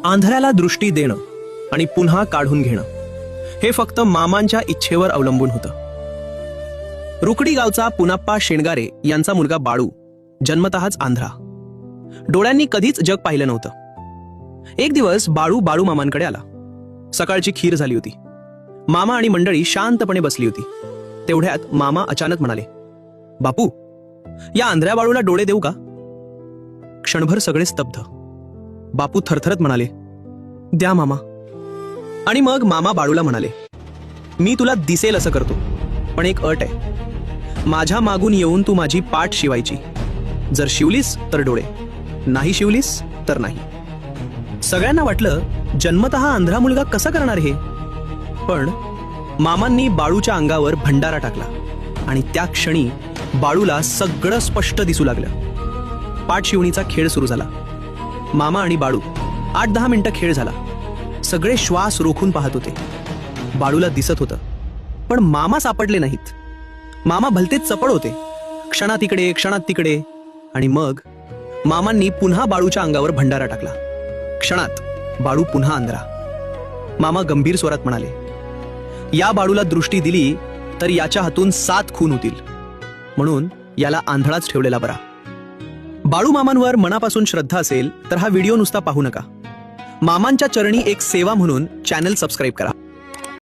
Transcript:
आंधळ्याला दृष्टी देणं आणि पुन्हा काढून घेणं हे फक्त मामांच्या इच्छेवर अवलंबून होतं. रुकडी गावचा पुनाप्पा शेणगारे यांचा मुलगा बाळू जन्मतःच आंधळा. डोळ्यांनी कधीच जग पाहिलं नव्हतं. एक दिवस बाळू मामांकडे आला. सकाळची खीर झाली होती. मामा आणि मंडळी शांतपणे बसली होती. तेवढ्यात मामा अचानक म्हणाले, बापू, या आंधळ्या बाळूला डोळे देऊ का? क्षणभर सगळे स्तब्ध. बापू थरथरत म्हणाले, द्या मामा. आणि मग मामा बाळूला म्हणाले, मी तुला दिसेल असं करतो, पण एक अट आहे. माझ्या मागून येऊन तू माझी पाठ शिवायची. जर शिवलीस तर डोळे, नाही शिवलीस तर नाही. सगळ्यांना वाटलं, जन्मतः आंधळा मुलगा कसा करणार हे? पण मामांनी बाळूच्या अंगावर भंडारा टाकला आणि त्या क्षणी बाळूला सगळं स्पष्ट दिसू लागलं. पाठ शिवणीचा खेळ सुरू झाला. मामा आणि बाळू 8-10 मिनिटं खेळ झाला. सगळे श्वास रोखून पाहत होते. बाळूला दिसत होतं, पण मामा सापडले नाहीत. मामा भलतेच चपळ होते, क्षणात इकडे क्षणात तिकडे. आणि मग मामांनी पुन्हा बाळूच्या अंगावर भंडारा टाकला. क्षणात बाळू पुन्हा आंधळा. मामा गंभीर स्वरात म्हणाले, या बाळूला दृष्टी दिली तर याच्या हातून 7 खून होतील, म्हणून याला आंधळाच ठेवलेला बरा. बाळू मामांवर मनापासून श्रद्धा असेल तर हा व्हिडिओ नुसता पाहू नका. मामांच्या चरणी एक सेवा म्हणून चॅनल सबस्क्राईब करा.